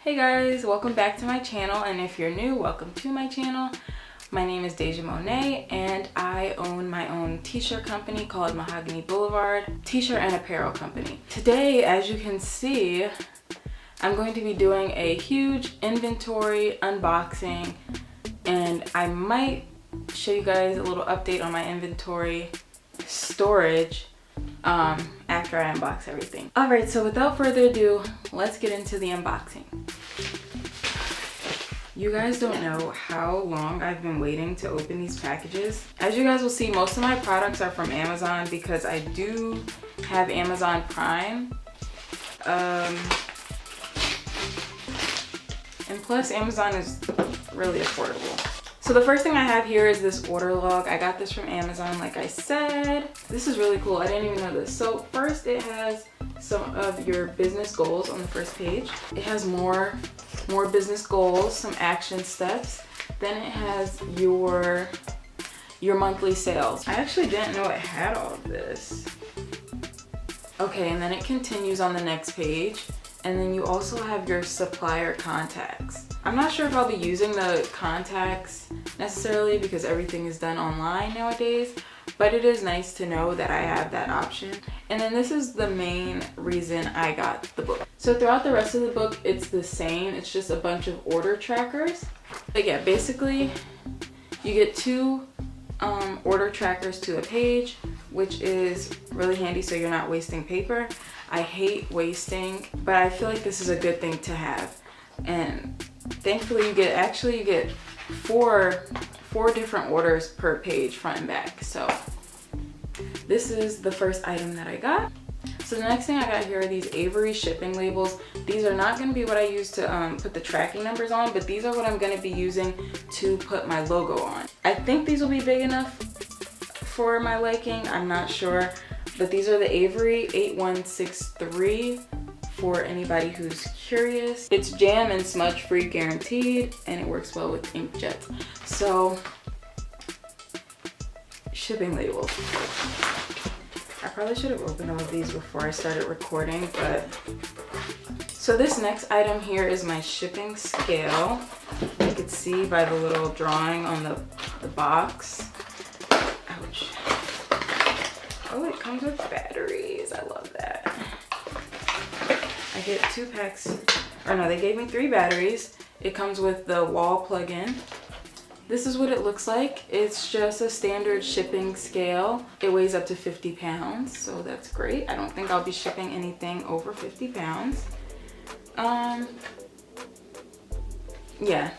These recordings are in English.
Hey guys, welcome back to my channel, and if you're new, welcome to my channel. My name is Dejah Monet and I own my own t-shirt company called Mahogany Boulevard t-shirt and apparel company. Today, as you can see, I'm going to be doing a huge inventory unboxing, and I might show you guys a little update on my inventory storage after I unbox everything. Alright, so without further ado, let's get into the unboxing. You guys don't know how long I've been waiting to open these packages. As you guys will see, most of my products are from Amazon because I do have Amazon Prime. And plus Amazon is really affordable. So the first thing I have here is this order log. I got this from Amazon, like I said. This is really cool. I didn't even know this. So first it has some of your business goals on the first page. It has more business goals, some action steps. Then it has your monthly sales. I actually didn't know it had all of this. Okay, and then it continues on the next page. And then you also have your supplier contacts. I'm not sure if I'll be using the contacts necessarily because everything is done online nowadays, but it is nice to know that I have that option. And then this is the main reason I got the book. So throughout the rest of the book, it's the same. It's just a bunch of order trackers. But yeah, basically you get two order trackers to a page, which is really handy so you're not wasting paper. I hate wasting, but I feel like this is a good thing to have. And thankfully you get four different orders per page, front and back. So this is the first item that I got. So the next thing I got here are these Avery shipping labels. These are not going to be what I use to put the tracking numbers on, but these are what I'm going to be using to put my logo on. I think these will be big enough for my liking. I'm not sure, but these are the Avery 8163 for anybody who's curious. It's jam and smudge free guaranteed, and it works well with inkjets. So shipping labels. I probably should have opened all of these before I started recording, but so this next item here is my shipping scale. You can see by the little drawing on the box. Ouch. Oh, it comes with batteries. I love that. I get 2 packs, or no, they gave me 3 batteries. It comes with the wall plug-in. This is what it looks like. It's just a standard shipping scale. It weighs up to 50 pounds, so that's great. I don't think I'll be shipping anything over 50 pounds. Yeah.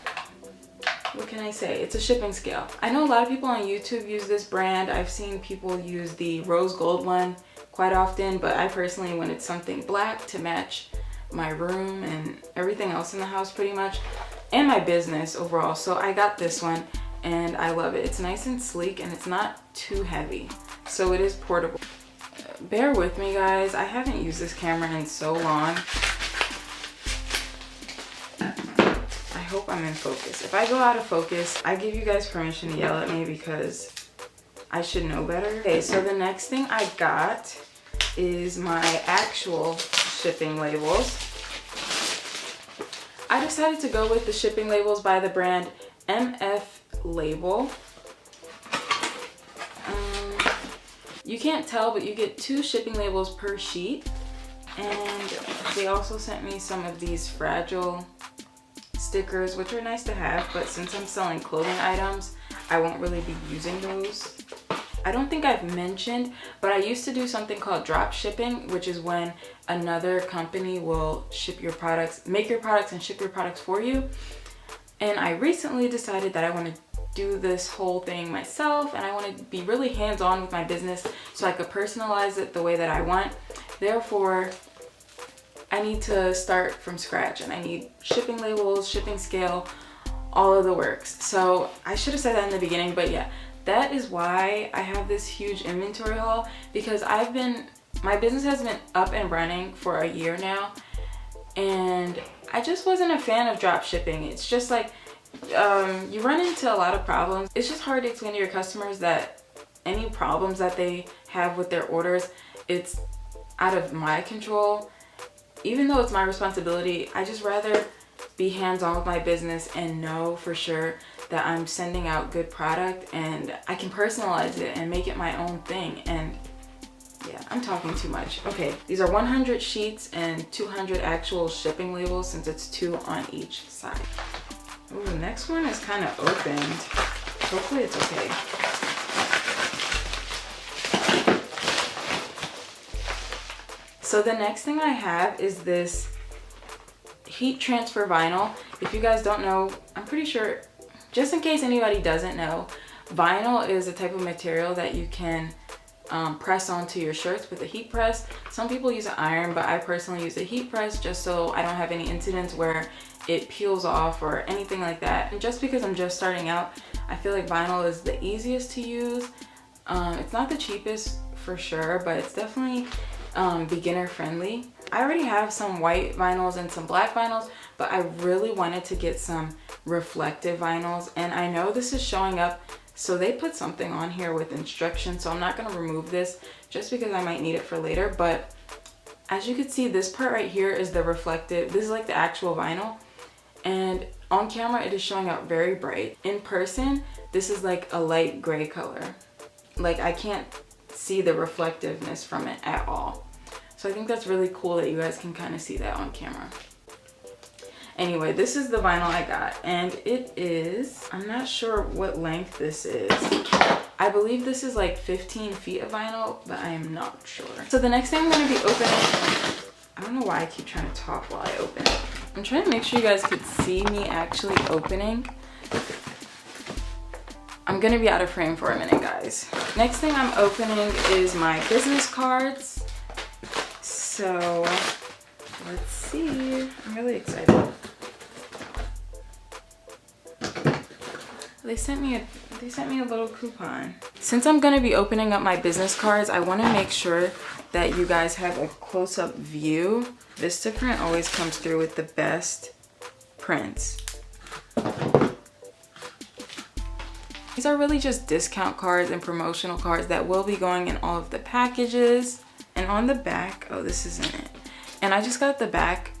What can I say? It's a shipping scale. I know a lot of people on YouTube use this brand. I've seen people use the rose gold one quite often, but I personally wanted something black to match my room and everything else in the house pretty much, and my business overall. So I got this one and I love it. It's nice and sleek and it's not too heavy. So it is portable. Bear with me guys. I haven't used this camera in so long. I hope I'm in focus. If I go out of focus, I give you guys permission to yell at me because I should know better. Okay, so the next thing I got is my actual shipping labels. I decided to go with the shipping labels by the brand MF Label. You can't tell, but you get 2 shipping labels per sheet. And they also sent me some of these fragile stickers, which are nice to have, but since I'm selling clothing items, I won't really be using those. I don't think I've mentioned, but I used to do something called drop shipping, which is when another company will ship your products, make your products and ship your products for you. And I recently decided that I want to do this whole thing myself, and I want to be really hands-on with my business so I could personalize it the way that I want. Therefore, I need to start from scratch, and I need shipping labels, shipping scale, all of the works. So I should have said that in the beginning, but yeah. That is why I have this huge inventory haul, because my business has been up and running for a year now, and I just wasn't a fan of drop shipping. It's just like, you run into a lot of problems. It's just hard to explain to your customers that any problems that they have with their orders, it's out of my control. Even though it's my responsibility, I just rather be hands-on with my business and know for sure that I'm sending out good product and I can personalize it and make it my own thing. And yeah, I'm talking too much. Okay, these are 100 sheets and 200 actual shipping labels since it's 2 on each side. Ooh, the next one is kind of opened. Hopefully it's okay. So the next thing I have is this heat transfer vinyl. If you guys don't know, I'm pretty sure, just in case anybody doesn't know, vinyl is a type of material that you can press onto your shirts with a heat press. Some people use an iron, but I personally use a heat press just so I don't have any incidents where it peels off or anything like that. And just because I'm just starting out, I feel like vinyl is the easiest to use. It's not the cheapest for sure, but it's definitely beginner friendly. I already have some white vinyls and some black vinyls, but I really wanted to get some reflective vinyls, and I know this is showing up, so they put something on here with instructions, so I'm not going to remove this just because I might need it for later. But as you can see, this part right here is the reflective. This is like the actual vinyl, and on camera it is showing up very bright. In person, this is like a light gray color. Like, I can't see the reflectiveness from it at all. So I think that's really cool that you guys can kind of see that on camera. Anyway, this is the vinyl I got, and it is, I'm not sure what length this is. I believe this is like 15 feet of vinyl, but I am not sure. So the next thing I'm going to be opening, I don't know why I keep trying to talk while I open it. I'm trying to make sure you guys could see me actually opening. I'm going to be out of frame for a minute, guys. Next thing I'm opening is my business cards. So let's see. I'm really excited. They sent me a little coupon. Since I'm gonna be opening up my business cards, I want to make sure that you guys have a close-up view. Vistaprint always comes through with the best prints. These are really just discount cards and promotional cards that will be going in all of the packages. And on the back, oh, this isn't it. And I just got the back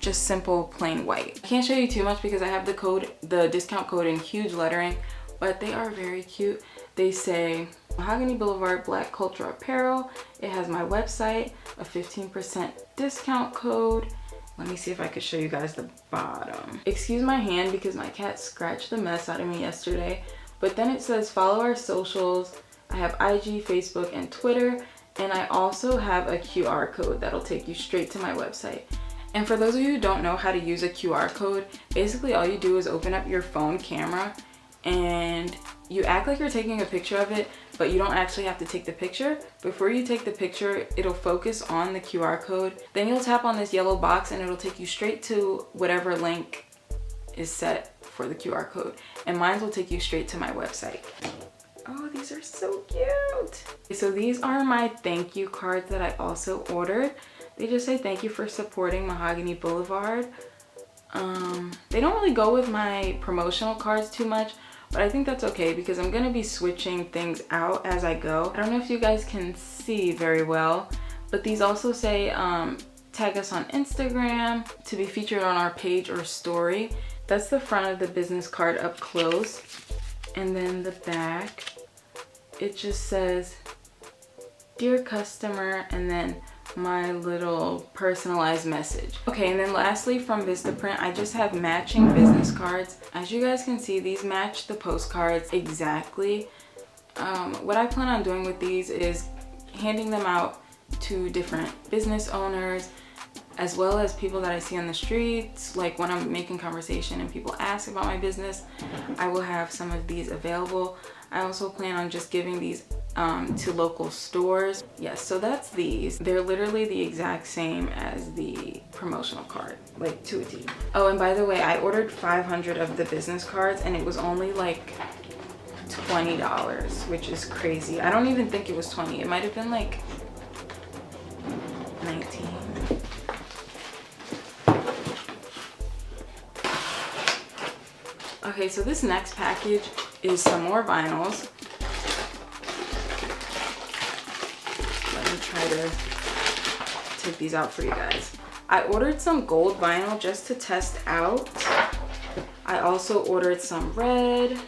just simple plain white. I can't show you too much because I have the discount code in huge lettering, but they are very cute. They say Mahogany Boulevard Black Culture Apparel. It has my website, a 15% discount code. Let me see if I could show you guys the bottom. Excuse my hand because my cat scratched the mess out of me yesterday. But then it says follow our socials. I have IG, Facebook, and Twitter. And I also have a QR code that'll take you straight to my website. And for those of you who don't know how to use a QR code, basically all you do is open up your phone camera and you act like you're taking a picture of it, but you don't actually have to take the picture. Before you take the picture, it'll focus on the QR code. Then you'll tap on this yellow box and it'll take you straight to whatever link is set for the QR code. And mine will take you straight to my website. Oh, these are so cute. So these are my thank you cards that I also ordered. They just say thank you for supporting Mahogany Boulevard. They don't really go with my promotional cards too much, but I think that's okay because I'm gonna be switching things out as I go. I don't know if you guys can see very well, but these also say tag us on Instagram to be featured on our page or story. That's the front of the business card up close. And then the back, it just says, dear customer, and then my little personalized message. Okay, and then lastly from Vistaprint, I just have matching business cards. As you guys can see, these match the postcards exactly. What I plan on doing with these is handing them out to different business owners, as well as people that I see on the streets. Like when I'm making conversation and people ask about my business, I will have some of these available. I also plan on just giving these to local stores. Yes, so that's these. They're literally the exact same as the promotional card, like to a T. Oh, and by the way, I ordered 500 of the business cards and it was only like $20, which is crazy. I don't even think it was 20. It might have been like 19. Okay, so this next package is some more vinyls. Let me try to take these out for you guys. I ordered some gold vinyl just to test out. I also ordered some red.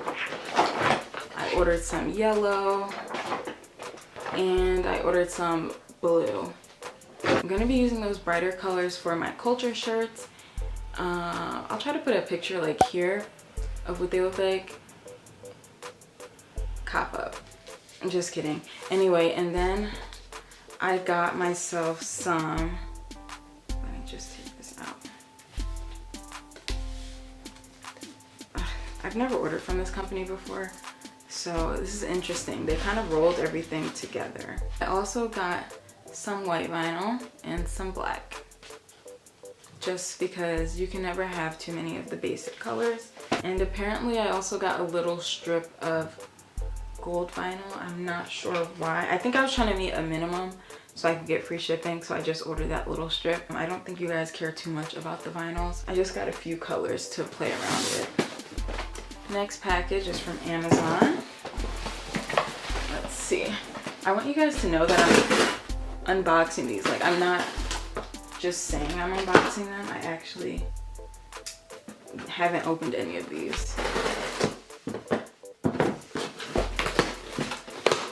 I ordered some yellow. And I ordered some blue. I'm gonna be using those brighter colors for my culture shirts. I'll try to put a picture like here of what they look like. Cop up. I'm just kidding. Anyway, and then I got myself some, let me just take this out. I've never ordered from this company before, so this is interesting. They kind of rolled everything together. I also got some white vinyl and some black, just because you can never have too many of the basic colors. And apparently I also got a little strip of gold vinyl. I'm not sure why. I think I was trying to meet a minimum so I could get free shipping, so I just ordered that little strip. I don't think you guys care too much about the vinyls. I just got a few colors to play around with. Next package is from Amazon. Let's see. I want you guys to know that I'm unboxing these. Like, I'm not just saying I'm unboxing them. I actually haven't opened any of these.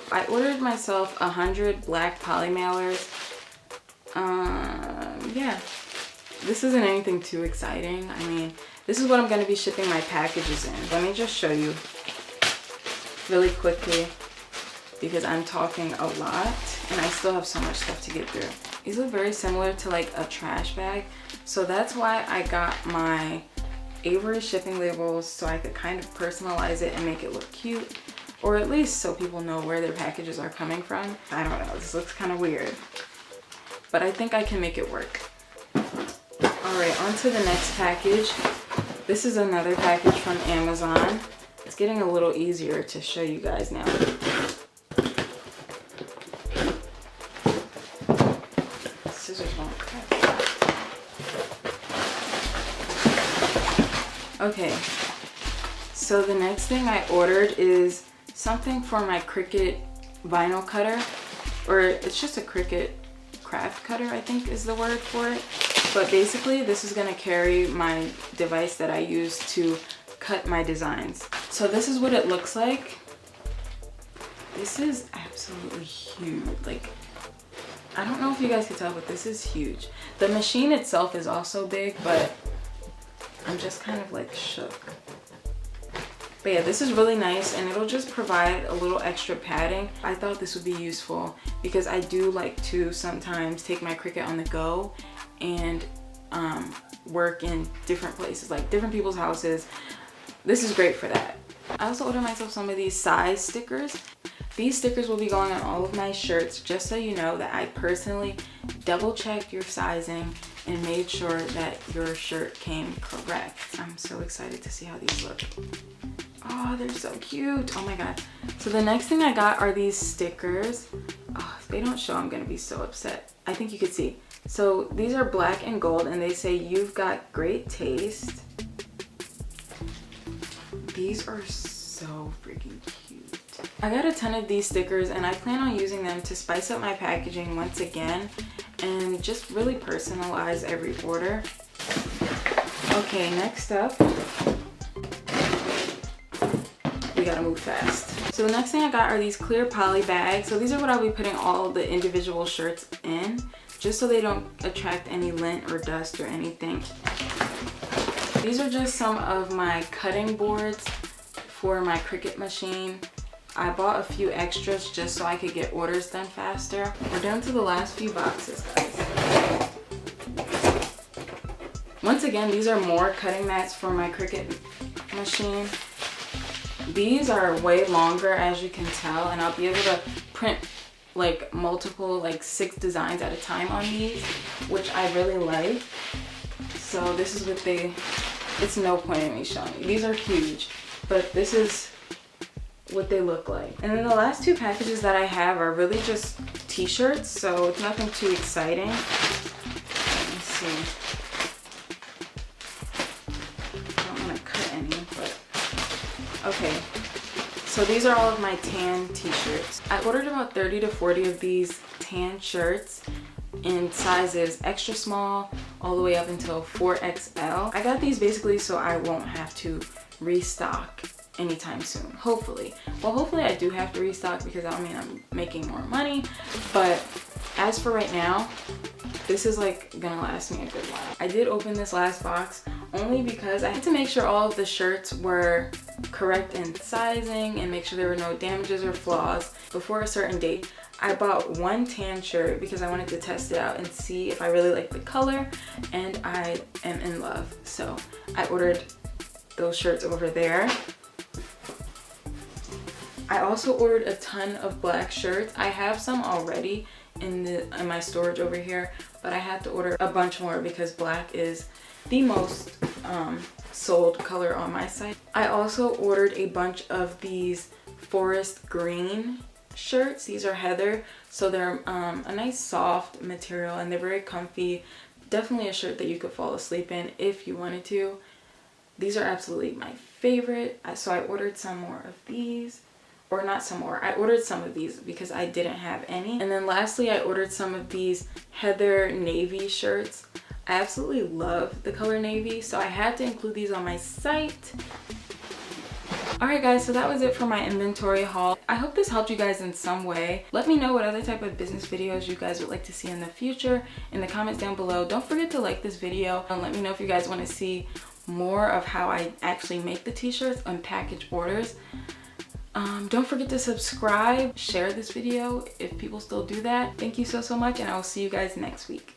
I ordered myself 100 black poly mailers. Yeah, this isn't anything too exciting. I mean, this is what I'm going to be shipping my packages in. Let me just show you really quickly because I'm talking a lot and I still have so much stuff to get through. These look very similar to like a trash bag, so that's why I got my Avery shipping labels, so I could kind of personalize it and make it look cute. Or at least so people know where their packages are coming from. I don't know, this looks kind of weird, but I think I can make it work. All right, on to the next package. This is another package from Amazon. It's getting a little easier to show you guys now. Scissors won't cut. Okay, so the next thing I ordered is something for my Cricut vinyl cutter, or it's just a Cricut craft cutter, I think is the word for it. But basically this is gonna carry my device that I use to cut my designs. So this is what it looks like. This is absolutely huge. Like, I don't know if you guys can tell, but this is huge. The machine itself is also big, but I'm just kind of like shook. But yeah, this is really nice and it'll just provide a little extra padding. I thought this would be useful because I do like to sometimes take my Cricut on the go and work in different places, like different people's houses. This is great for that. I also ordered myself some of these size stickers. These stickers will be going on all of my shirts, just so you know that I personally double checked your sizing and made sure that your shirt came correct. I'm so excited to see how these look. Oh, they're so cute. Oh my god. So the next thing I got are these stickers. Oh, if they don't show, I'm gonna be so upset. I think you could see. So these are black and gold and they say, "You've got great taste." These are so freaking cute. I got a ton of these stickers and I plan on using them to spice up my packaging once again and just really personalize every order. Okay, next up, we gotta move fast. So the next thing I got are these clear poly bags. So these are what I'll be putting all the individual shirts in, just so they don't attract any lint or dust or anything. These are just some of my cutting boards for my Cricut machine. I bought a few extras just so I could get orders done faster. We're down to the last few boxes, guys. Once again, these are more cutting mats for my Cricut machine. These are way longer, as you can tell, and I'll be able to print like multiple, like 6 designs at a time on these, which I really like. So this is what they, it's no point in me showing you. These are huge, but this is what they look like. And then the last 2 packages that I have are really just t-shirts, so it's nothing too exciting. Let me see. I don't want to cut any, but okay. So these are all of my tan t-shirts. I ordered about 30 to 40 of these tan shirts in sizes extra small all the way up until 4XL. I got these basically so I won't have to restock anytime soon, hopefully. Well, hopefully I do have to restock because I mean I'm making more money, but as for right now, this is like gonna last me a good while. I did open this last box only because I had to make sure all of the shirts were correct in sizing and make sure there were no damages or flaws before a certain date. I bought one tan shirt because I wanted to test it out and see if I really like the color, and I am in love. So I ordered those shirts over there. I also ordered a ton of black shirts. I have some already in my storage over here, but I had to order a bunch more because black is the most sold color on my site. I also ordered a bunch of these forest green shirts. These are heather, so they're a nice soft material and they're very comfy. Definitely a shirt that you could fall asleep in if you wanted to. These are absolutely my favorite. So I ordered some more of these. Or not some more, I ordered some of these because I didn't have any. And then lastly, I ordered some of these heather navy shirts. I absolutely love the color navy, so I had to include these on my site. Alright guys, so that was it for my inventory haul. I hope this helped you guys in some way. Let me know what other type of business videos you guys would like to see in the future in the comments down below. Don't forget to like this video and let me know if you guys want to see more of how I actually make the t-shirts and package orders. Don't forget to subscribe, share this video if people still do that. Thank you so much, and I will see you guys next week.